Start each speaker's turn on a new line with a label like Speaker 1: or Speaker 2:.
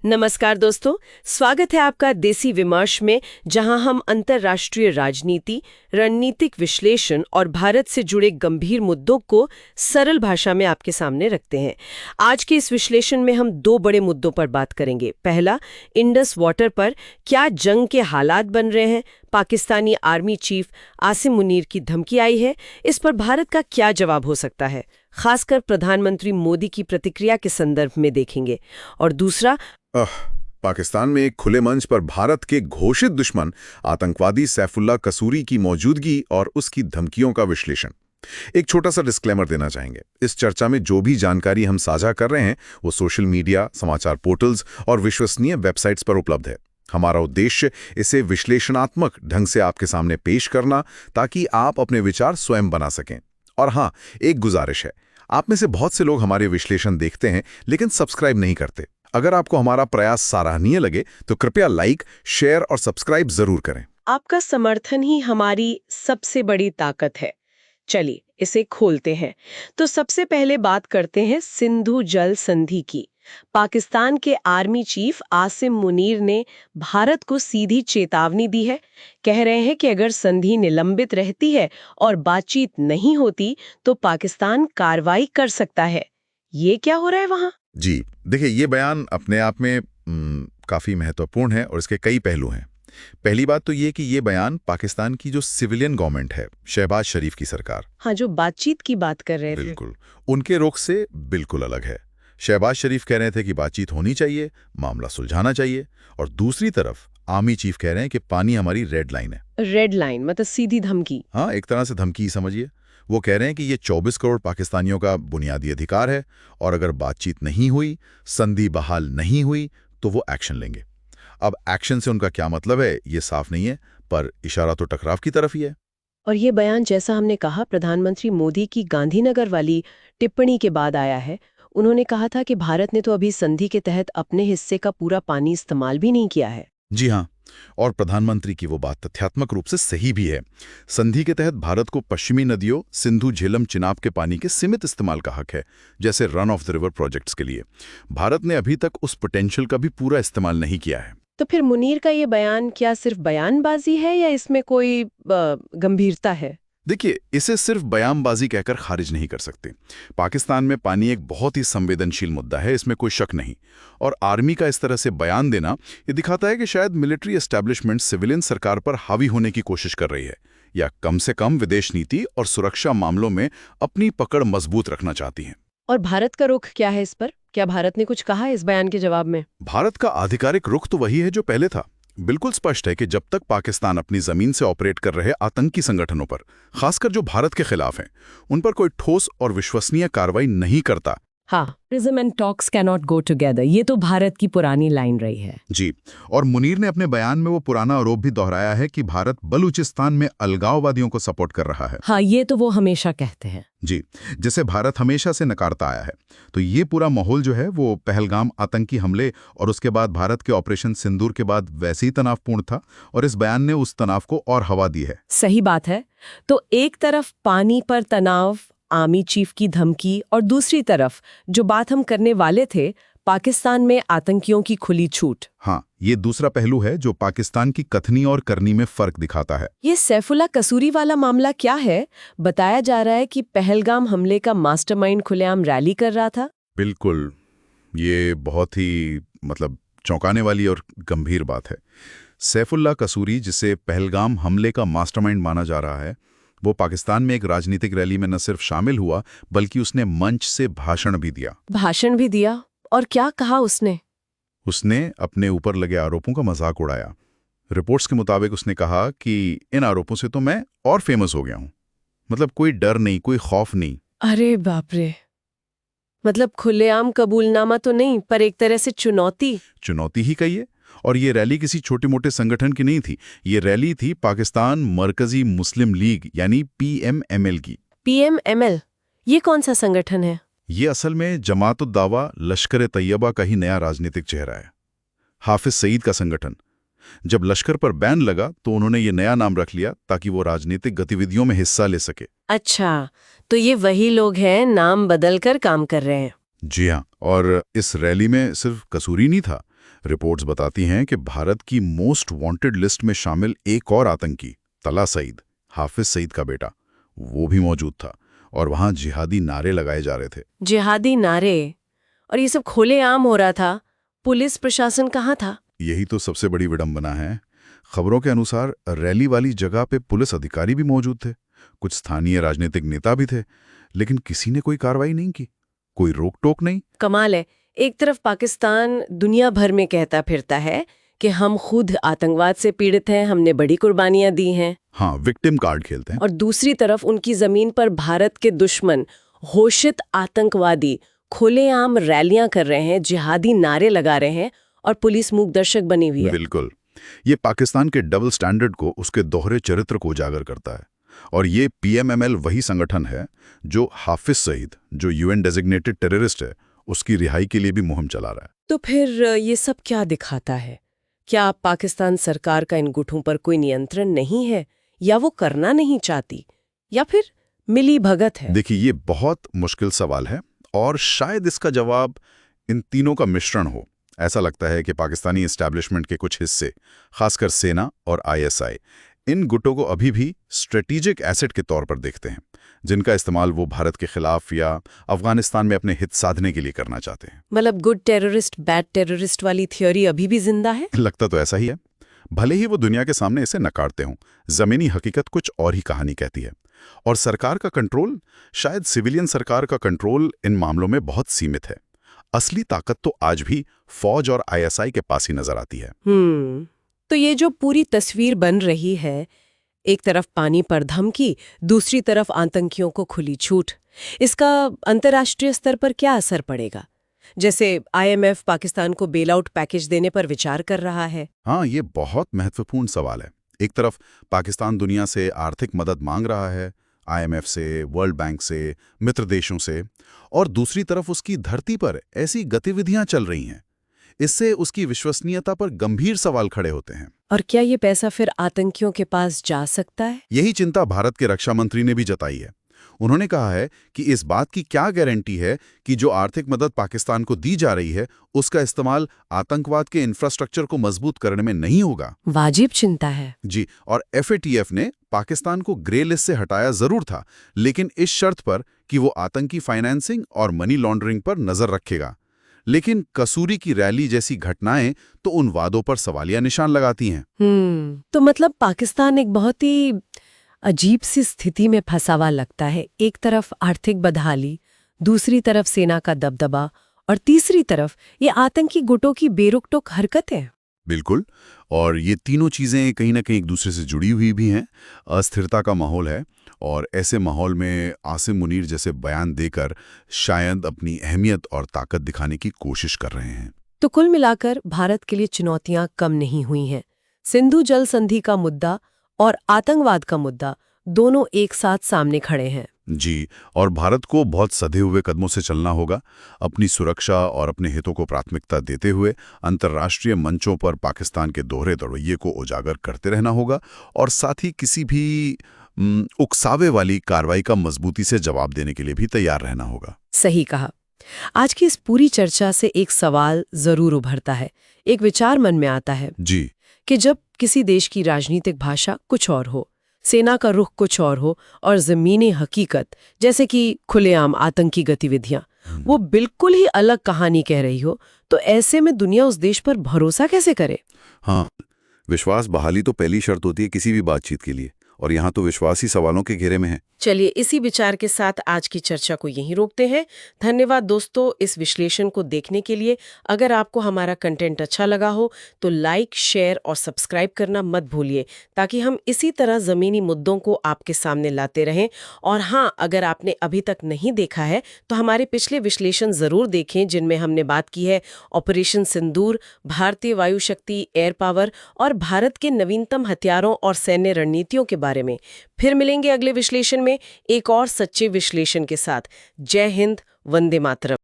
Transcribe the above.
Speaker 1: नमस्कार दोस्तों, स्वागत है आपका देसी विमर्श में, जहां हम अंतर्राष्ट्रीय राजनीति, रणनीतिक विश्लेषण और भारत से जुड़े गंभीर मुद्दों को सरल भाषा में आपके सामने रखते हैं। आज के इस विश्लेषण में हम दो बड़े मुद्दों पर बात करेंगे। पहला, इंडस वाटर पर क्या जंग के हालात बन रहे हैं, पाकिस्तानी आर्मी चीफ आसिम मुनीर की धमकी आई है, इस पर भारत का क्या जवाब हो सकता है, खासकर प्रधानमंत्री मोदी की प्रतिक्रिया के संदर्भ में देखेंगे। और दूसरा,
Speaker 2: पाकिस्तान में एक खुले मंच पर भारत के घोषित दुश्मन आतंकवादी सैफुल्लाह कसूरी की मौजूदगी और उसकी धमकियों का विश्लेषण। एक छोटा सा डिस्क्लेमर देना चाहेंगे, इस चर्चा में जो भी जानकारी हम साझा कर रहे हैं वो सोशल मीडिया, समाचार पोर्टल्स और विश्वसनीय वेबसाइट्स पर उपलब्ध है। हमारा उद्देश्य इसे विश्लेषणात्मक ढंग से आपके सामने पेश करना, ताकि आप अपने विचार स्वयं बना सकें। और हाँ, एक गुजारिश है, आप में से बहुत से लोग हमारे विश्लेषण देखते हैं लेकिन सब्सक्राइब नहीं करते। अगर आपको हमारा प्रयास सराहनीय लगे तो कृपया लाइक, शेयर और सब्सक्राइब जरूर करें।
Speaker 1: आपका समर्थन ही हमारी सबसे बड़ी ताकत है। चलिए इसे खोलते हैं। तो सबसे पहले बात करते हैं सिंधु जल संधि की। पाकिस्तान के आर्मी चीफ आसिम मुनीर ने भारत को सीधी चेतावनी दी है। कह रहे हैं कि अगर संधि निलंबित रहती है और बातचीत नहीं होती तो पाकिस्तान कार्रवाई कर सकता है। ये क्या हो रहा है वहां?
Speaker 2: जी देखिए, ये बयान अपने आप में काफी महत्वपूर्ण है और इसके कई पहलू हैं। पहली बात तो ये कि ये बयान पाकिस्तान की जो सिविलियन गवर्नमेंट है, शहबाज शरीफ की सरकार,
Speaker 1: हाँ, जो बातचीत की बात कर रहे थे,
Speaker 2: बिल्कुल उनके रुख से बिल्कुल अलग है। शहबाज शरीफ कह रहे थे कि बातचीत होनी चाहिए, मामला सुलझाना चाहिए, और दूसरी तरफ आर्मी चीफ कह रहे हैं कि पानी हमारी रेड लाइन है।
Speaker 1: रेड लाइन मतलब सीधी धमकी।
Speaker 2: हाँ, एक तरह से धमकी ही समझिए। वो कह रहे हैं कि ये 24 करोड़ पाकिस्तानियों का बुनियादी अधिकार है और अगर बातचीत नहीं हुई, संधि बहाल नहीं हुई तो वो एक्शन लेंगे। अब एक्शन से उनका क्या मतलब है ये साफ नहीं है, पर इशारा तो टकराव की तरफ ही है।
Speaker 1: और ये बयान, जैसा हमने कहा, प्रधानमंत्री मोदी की गांधीनगर वाली टिप्पणी के बाद आया है। उन्होंने कहा था कि भारत ने तो अभी संधि के तहत अपने हिस्से का पूरा पानी इस्तेमाल भी नहीं किया है।
Speaker 2: जी हाँ, और प्रधानमंत्री की वो बात तथ्यात्मक रूप से सही भी है। संधि के तहत भारत को पश्चिमी नदियों सिंधु, झेलम, चिनाब के पानी के सीमित इस्तेमाल का हक है, जैसे run of the river projects के लिए। भारत ने अभी तक उस पोटेंशियल का भी पूरा इस्तेमाल नहीं किया है।
Speaker 1: तो फिर मुनीर का ये बयान क्या सिर्फ बयानबाजी है या इसमें कोई गंभीरता है?
Speaker 2: देखिए, इसे सिर्फ बयानबाजी कहकर खारिज नहीं कर सकते। पाकिस्तान में पानी एक बहुत ही संवेदनशील मुद्दा है, इसमें कोई शक नहीं। और आर्मी का इस तरह से बयान देना ये दिखाता है कि शायद मिलिट्री एस्टैब्लिशमेंट सिविलियन सरकार पर हावी होने की कोशिश कर रही है, या कम से कम विदेश नीति और सुरक्षा मामलों में अपनी पकड़ मजबूत रखना चाहती हैं।
Speaker 1: और भारत का रुख क्या है इस पर? क्या भारत ने कुछ कहा इस बयान के जवाब में?
Speaker 2: भारत का आधिकारिक रुख तो वही है जो पहले था। बिल्कुल स्पष्ट है कि जब तक पाकिस्तान अपनी जमीन से ऑपरेट कर रहे आतंकी संगठनों पर, खासकर जो भारत के खिलाफ हैं, उन पर कोई ठोस और विश्वसनीय कार्रवाई नहीं करता।
Speaker 1: हाँ, terrorism and talks can not go together, ये तो भारत की पुरानी लाइन रही है।
Speaker 2: जी, और मुनीर ने अपने बयान में वो पुराना आरोप भी दोहराया है कि भारत बलूचिस्तान में अलगाववादियों को सपोर्ट कर रहा है।
Speaker 1: हाँ, ये तो वो हमेशा कहते हैं।
Speaker 2: जी, जिसे भारत हमेशा से नकारता आया है। तो ये पूरा माहौल जो है वो पहलगाम आतंकी हमले और उसके बाद भारत के ऑपरेशन सिंदूर के बाद वैसे ही तनावपूर्ण था, और इस बयान ने उस तनाव को और हवा दी है।
Speaker 1: सही बात है। तो एक तरफ पानी पर तनाव, आर्मी चीफ की धमकी, और दूसरी तरफ जो बात हम करने वाले थे, पाकिस्तान में आतंकियों की खुली छूट।
Speaker 2: हाँ, ये दूसरा पहलू है जो पाकिस्तान की कथनी और करनी में फर्क दिखाता है।
Speaker 1: ये सैफुल्लाह कसूरी वाला मामला क्या है? बताया जा रहा है कि पहलगाम हमले का मास्टरमाइंड खुलेआम रैली कर रहा था।
Speaker 2: बिल्कुल, ये बहुत ही चौंकाने वाली और गंभीर बात है। सैफुल्लाह कसूरी, जिसे पहलगाम हमले का मास्टरमाइंड माना जा रहा है, वो पाकिस्तान में एक राजनीतिक रैली में न सिर्फ शामिल हुआ बल्कि उसने मंच से भाषण भी दिया।
Speaker 1: भाषण भी दिया? और क्या कहा उसने?
Speaker 2: उसने अपने ऊपर लगे आरोपों का मजाक उड़ाया। रिपोर्ट्स के मुताबिक उसने कहा कि इन आरोपों से तो मैं और फेमस हो गया हूं। कोई डर नहीं, कोई खौफ नहीं।
Speaker 1: अरे बाप रे! खुलेआम कबूलनामा तो नहीं, पर एक तरह से चुनौती
Speaker 2: ही कहिए। और ये रैली किसी छोटे मोटे संगठन की नहीं थी, ये रैली थी पाकिस्तान मरकजी मुस्लिम लीग यानी PMML की।
Speaker 1: PMML? ये कौन सा संगठन है?
Speaker 2: ये असल में जमात-उद-दावा लश्कर तैयबा का ही नया राजनीतिक चेहरा है। हाफिज सईद का संगठन। जब लश्कर पर बैन लगा तो उन्होंने ये नया नाम रख लिया ताकि वो राजनीतिक गतिविधियों में हिस्सा ले सके।
Speaker 1: अच्छा, तो ये वही लोग हैं, नाम बदलकर काम कर रहे हैं।
Speaker 2: जी हाँ, और इस रैली में सिर्फ कसूरी नहीं था, रिपोर्ट्स बताती हैं कि भारत की मोस्ट वांटेड लिस्ट में शामिल एक और आतंकी, तला सईद, हाफिज सईद का बेटा, वो भी मौजूद था और वहां जिहादी नारे लगाए जा रहे थे।
Speaker 1: जिहादी नारे, और ये सब खुलेआम हो रहा था। पुलिस प्रशासन कहाँ था?
Speaker 2: यही तो सबसे बड़ी विडंबना है। खबरों के अनुसार रैली वाली जगह पे पुलिस अधिकारी भी मौजूद थे, कुछ स्थानीय राजनीतिक नेता भी थे, लेकिन किसी ने कोई कार्रवाई नहीं की, कोई रोक टोक नहीं।
Speaker 1: कमाल है। एक तरफ पाकिस्तान दुनिया भर में कहता फिरता है कि हम खुद आतंकवाद से पीड़ित हैं, हमने बड़ी कुर्बानियां दी हैं।
Speaker 2: हाँ, विक्टिम कार्ड खेलते हैं।
Speaker 1: और दूसरी तरफ उनकी जमीन पर भारत के दुश्मन घोषित आतंकवादी खुलेआम रैलियां कर रहे हैं, जिहादी नारे लगा रहे हैं और पुलिस मूक दर्शक बनी हुई है।
Speaker 2: बिल्कुल, ये पाकिस्तान के डबल स्टैंडर्ड को, उसके दोहरे चरित्र को उजागर करता है। और ये पीएमएमएल वही संगठन है जो हाफिज सईद, जो यूएन डेजिग्नेटेड टेररिस्ट है, उसकी रिहाई के लिए भी मुहिम चला रहा है।
Speaker 1: तो फिर ये सब क्या दिखाता है? क्या पाकिस्तान सरकार का इन गुटों पर कोई नियंत्रण नहीं है, या वो करना नहीं चाहती, या फिर मिली भगत है?
Speaker 2: देखिए, ये बहुत मुश्किल सवाल है और शायद इसका जवाब इन तीनों का मिश्रण हो। ऐसा लगता है कि पाकिस्तानी एस्टैब्लिशमेंट के कुछ हिस्से, खासकर सेना और आईएसआई, इन गुटों को अभी भी स्ट्रेटेजिक एसेट के तौर पर देखते हैं, जिनका इस्तेमाल वो भारत के खिलाफ या अफगानिस्तान में अपने हित साधने के लिए करना चाहते हैं।
Speaker 1: मतलब गुड टेररिस्ट बैड टेररिस्ट वाली थ्योरी अभी भी जिंदा है?
Speaker 2: लगता तो ऐसा ही है, भले ही वो दुनिया के सामने इसे नकारते हों। जमीनी हकीकत कुछ और ही कहानी कहती है। और सरकार का कंट्रोल, शायद सिविलियन सरकार का कंट्रोल इन मामलों में बहुत सीमित है। असली ताकत तो आज भी फौज और आईएसआई के पास ही नजर आती है।
Speaker 1: तो ये जो पूरी तस्वीर बन रही है, एक तरफ पानी पर धमकी, दूसरी तरफ आतंकियों को खुली छूट, इसका अंतर्राष्ट्रीय स्तर पर क्या असर पड़ेगा? जैसे आईएमएफ पाकिस्तान को बेल आउट पैकेज देने पर विचार कर रहा है।
Speaker 2: हाँ, ये बहुत महत्वपूर्ण सवाल है। एक तरफ पाकिस्तान दुनिया से आर्थिक मदद मांग रहा है, आईएमएफ से, वर्ल्ड बैंक से, मित्र देशों से, और दूसरी तरफ उसकी धरती पर ऐसी गतिविधियां चल रही हैं। इससे उसकी विश्वसनीयता पर गंभीर सवाल खड़े होते हैं।
Speaker 1: और क्या ये पैसा फिर आतंकियों के पास जा सकता है?
Speaker 2: यही चिंता भारत के रक्षा मंत्री ने भी जताई है। उन्होंने कहा है कि इस बात की क्या गारंटी है कि जो आर्थिक मदद पाकिस्तान को दी जा रही है, उसका इस्तेमाल आतंकवाद के इंफ्रास्ट्रक्चर को मजबूत करने में नहीं होगा।
Speaker 1: वाजिब चिंता है
Speaker 2: जी। और एफएटीएफ ने पाकिस्तान को ग्रे लिस्ट से हटाया जरूर था, लेकिन इस शर्त पर कि वो आतंकी फाइनेंसिंग और मनी लॉन्ड्रिंग पर नजर रखेगा। लेकिन कसूरी की रैली जैसी घटनाएं तो उन वादों पर सवालिया निशान लगाती हैं।
Speaker 1: तो मतलब पाकिस्तान एक बहुत ही अजीब सी स्थिति में फंसा हुआ लगता है। एक तरफ आर्थिक बदहाली, दूसरी तरफ सेना का दबदबा, और तीसरी तरफ ये आतंकी गुटों की बेरुख-टोक हरकतें।
Speaker 2: बिल्कुल, और ये तीनों चीजें कहीं ना कहीं एक दूसरे से जुड़ी हुई भी हैं। अस्थिरता का माहौल है, और ऐसे माहौल में आसिम मुनीर जैसे बयान देकर शायद अपनी अहमियत और ताकत दिखाने की कोशिश कर रहे हैं।
Speaker 1: तो कुल मिलाकर भारत के लिए चुनौतियां कम नहीं हुई हैं। सिंधु जल संधि का मुद्दा और आतंकवाद का मुद्दा दोनों एक साथ सामने खड़े हैं।
Speaker 2: जी, और भारत को बहुत सधे हुए कदमों से चलना होगा, अपनी सुरक्षा और अपने हितों को प्राथमिकता देते हुए अंतर्राष्ट्रीय मंचों पर पाकिस्तान के दोहरे रवैये को उजागर करते रहना होगा, और साथ ही किसी भी उकसावे वाली कार्रवाई का मजबूती से जवाब देने के लिए भी तैयार रहना होगा।
Speaker 1: सही कहा। आज की इस पूरी चर्चा से एक सवाल जरूर उभरता है, एक विचार मन में आता है
Speaker 2: जी,
Speaker 1: कि जब किसी देश की राजनीतिक भाषा कुछ और हो, सेना का रुख कुछ और हो, और जमीनी हकीकत जैसे कि खुलेआम आतंकी गतिविधियां वो बिल्कुल ही अलग कहानी कह रही हो, तो ऐसे में दुनिया उस देश पर भरोसा कैसे करे?
Speaker 2: हाँ, विश्वास बहाली तो पहली शर्त होती है किसी भी बातचीत के लिए, और यहाँ तो विश्वास ही सवालों के घेरे में है।
Speaker 1: चलिए इसी विचार के साथ आज की चर्चा को यहीं रोकते हैं। धन्यवाद दोस्तों इस विश्लेषण को देखने के लिए। अगर आपको हमारा कंटेंट अच्छा लगा हो तो लाइक, शेयर और सब्सक्राइब करना मत भूलिए, ताकि हम इसी तरह ज़मीनी मुद्दों को आपके सामने लाते रहें। और हाँ, अगर आपने अभी तक नहीं देखा है तो हमारे पिछले विश्लेषण ज़रूर देखें, जिनमें हमने बात की है ऑपरेशन सिंदूर, भारतीय वायु शक्ति, एयर पावर और भारत के नवीनतम हथियारों और सैन्य रणनीतियों के बारे में। फिर मिलेंगे अगले विश्लेषण में एक और सच्चे विश्लेषण के साथ। जय हिंद, वंदे मातरम।